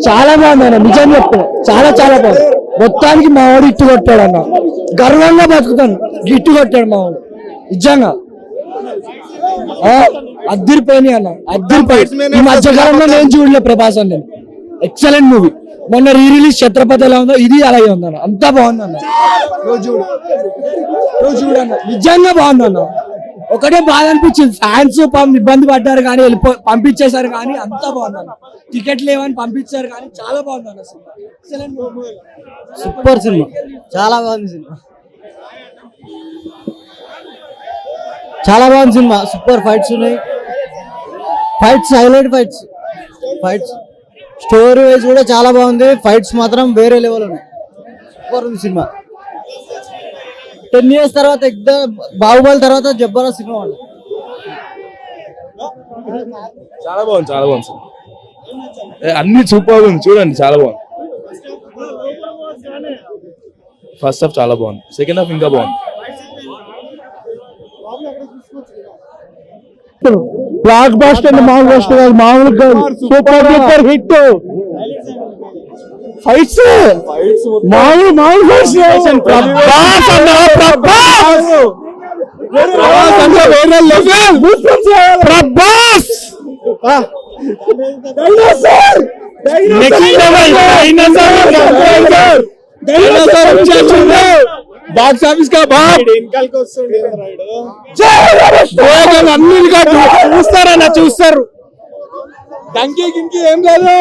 చాలా బాగుంది అన్న, నిజం చెప్తున్నా. చాలా చాలా బాగుంది. మొత్తానికి మా వాడు ఇట్టు కొట్టాడు అన్న, గర్వంగా బతుకుతాను. ఇట్టు కొట్టాడు మా వాడు నిజంగా. అద్దరిపోయినాయి అన్న, అద్దరిపోయి. ఈ మధ్యకాలంలో నేను చూడలే ప్రభాస్ అన్న, ఎక్సలెంట్ మూవీ. మొన్న రిలీజ్ ఛత్రపతి ఎలా ఉందో ఇది అలాగే ఉందన్న, అంతా బాగుందన్న. రోజు చూడన్న, నిజంగా బాగుందన్న. ఒకటే బాధ అనిపించింది, ఫ్యాన్స్ ఇబ్బంది పడ్డారు కానీ పంపించేశారు, కానీ అంతా బాగుందన్న. టికెట్ లేవని పంపించారు కానీ చాలా బాగుందన్న cinema. Excellent movie, super cinema, చాలా బాగుంది సినిమా, చాలా బాగుంది సినిమా. సూపర్ ఫైట్స్ ఉన్నాయి, fights highlight, fights story wise కూడా చాలా బాగుంది. ఫైట్స్ మాత్రం వేరే లెవెల్ ఉన్నాయి, సూపర్ ఉంది సినిమా. 10 years తర్వాత బాహుబలి తర్వాత జబర్దస్త్ సినిమా ఉంది. చాలా బాగుంది, చాలా బాగుంది సినిమా, అన్ని సూపర్ ఉంది, చూడండి చాలా బాగుంది. ఫస్ట్ హాఫ్ చాలా బాగుంది, సెకండ్ హాఫ్ ఇంకా బాగుంది. బ్లాక్ బస్టర్, మామూలుగా సూపర్ డూపర్ హిట్. ఫైట్స్ మామూలు ఫైట్స్. ప్రభాస్ బాక్స్ ఆఫీస్ కా చూస్తారన్న, చూస్తారు. డంకీ గింకి ఏం కాదు,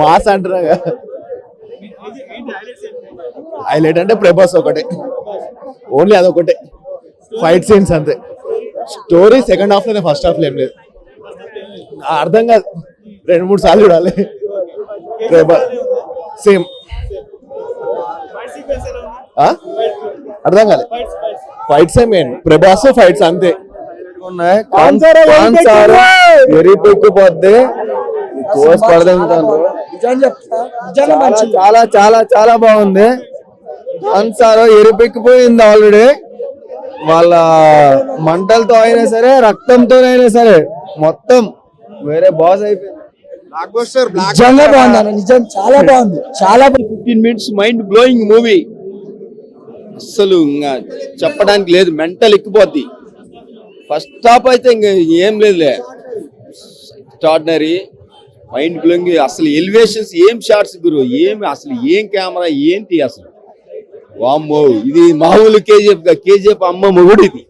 మాస్ అంటారా. హైలైట్ అంటే ప్రభాస్ ఒకటే, ఓన్లీ అదొకటే. ఫైట్ సీన్స్ అంతే, స్టోరీ సెకండ్ హాఫ్ లోనే, ఫస్ట్ హాఫ్ లో ఏం లేదు. అర్థం కాదు, 2-3 సార్లు చూడాలి. సేమ్ అర్థం కాలే. ఫైట్స్ ఏమేం ప్రభాస్ ఫైట్స్ అంతే ఎరిపెక్కిపోద్ది, చాలా చాలా చాలా బాగుంది. అన్సారో ఎరిపెక్కిపోయింది ఆల్రెడీ, వాళ్ళ మంటలతో అయినా సరే రక్తంతో అయినా సరే మొత్తం వేరే బాస్ అయిపోయింది. నిజంగా బాగుంది అన్న, నిజం చాలా బాగుంది, చాలా. 15 minutes మైండ్ బ్లోయింగ్ మూవీ, అస్సలు ఇంకా చెప్పడానికి లేదు, మెంటల్ ఎక్కిపోద్ది. ఫస్ట్ హాఫ్ అయితే ఇంక ఏం లేదులే, ఎక్స్ట్రాడినరీ, మైండ్ బ్లోయింగ్. అసలు ఎలివేషన్స్ ఏం షాట్స్ గురు, ఏమి అసలు ఏం కెమెరా ఏంటి అసలు, వామ్మో. ఇది మామూలు కేజీఎఫ్ అమ్మ మొగుడు, ఇది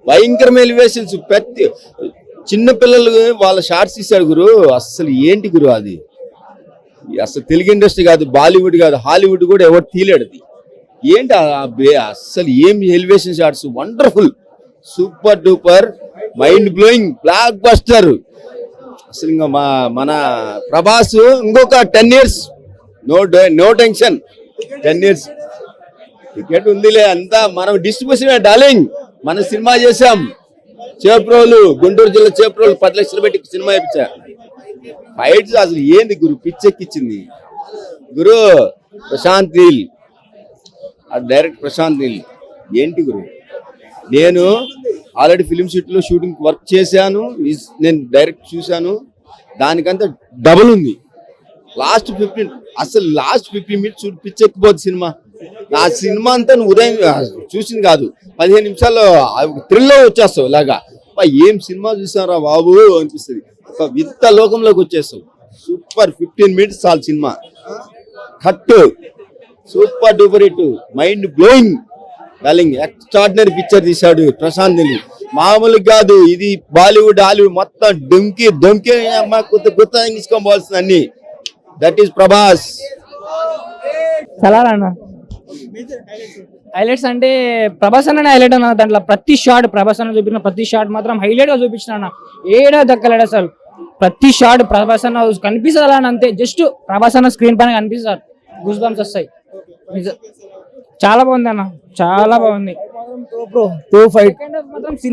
భయంకరమైన ఎలివేషన్స్. ప్రతి చిన్న పిల్లలు వాళ్ళ షార్ట్స్ ఇస్తాడు గురు, అసలు ఏంటి గురు అది. అసలు తెలుగు ఇండస్ట్రీ కాదు, బాలీవుడ్ కాదు, హాలీవుడ్ కూడా ఎవరు తీలేడు అది. ఏంటి అసలు ఏం elevation shots, wonderful, super duper, mind blowing, blockbuster. అసలు ఇంకా మన ప్రభాస్ ఇంకొక 10 years, no tension, 10 years ticket ఉందిలే, అంతా మనం డిస్ట్రిబ్యూషన్ డార్లింగ్. మన సినిమా చేసాం, చేప్రోలు, గుంటూరు జిల్లా చేప్రోలు 10 లక్షలు పెట్టి సినిమా ఇప్పించా. ఫైట్స్ అసలు ఏంది గురు, పిచ్చెక్కిచ్చింది గురు. ప్రశాంత్ నీల్, డైరెక్ట్ ప్రశాంత్ నీల్, ఏంటి గురు. నేను ఆల్రెడీ ఫిలిం సిటీలో షూటింగ్ వర్క్ చేశాను, నేను డైరెక్ట్ చూశాను, దానికంతా డబుల్ ఉంది. లాస్ట్ 15 minutes పిచ్చెక్కిపోద్ది సినిమా. నా సినిమా అంతా ఉదయం చూసింది కాదు, 15 నిమిషాల్లో థ్రిల్లో వచ్చేస్తావు ఇలాగా. ఏం సినిమా చూసారా బాబు అనిపిస్తుంది, ఒక వింత లోకంలోకి వచ్చేస్తావు. సూపర్, 15 minutes చాలు cinema, cut, super duper hit, mind blowing, darling. Extraordinary picture తీశాడు ప్రశాంత్ నీల్, మామూలు కాదు. ఇది బాలీవుడ్ హాలీవుడ్ మొత్తం డొంకి కొత్త కొత్త తీసుకోవాల్సింది అన్ని. That is Prabhas. హైలైట్స్ అంటే ప్రభాస్ అన్న హైలైట్ అన్న, దాంట్లో ప్రతి షాట్ ప్రభాస్ అన్న చూపించిన ప్రతి షాట్ మాత్రం హైలైట్ గా చూపించిన అన్న, ఏడా దక్కలేడు అసలు. ప్రతి షాట్ ప్రభాస్ అన్న కనిపిస్తుంది అలా అంతే, జస్ట్ ప్రభాస్ అన్న స్క్రీన్ పైన కనిపిస్తారు, గూస్ బంప్స్ వస్తాయి. చాలా బాగుంది అన్న, చాలా బాగుంది.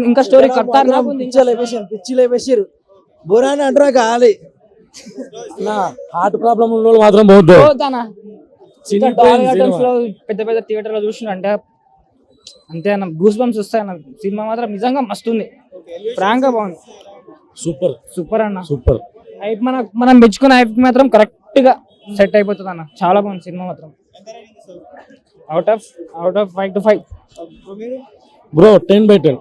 ఇంకా స్టోరీ పిచ్చి లేపేసారు బోరాని అంటారా కాలి. హార్ట్ ప్రాబ్లం ఉన్న వాళ్ళు మాత్రం పెద్ద పెద్ద థియేటర్ లో చూసిన అంటే అంతే అన్న, గూస్ బంప్స్ వస్తాయి అన్న. సినిమా మాత్రం నిజంగా మస్తు ఉంది, ఫ్రాంక్ గా బాగుంది. సూపర్ సూపర్ అన్న, సూపర్. హైప్ మనం మెచ్చుకున్న హైప్ మాత్రం కరెక్ట్ గా సెట్ అయిపోతుంది అన్న. చాలా బాగుంది సినిమా మాత్రం. Out of 5 to 5 bro 10/10.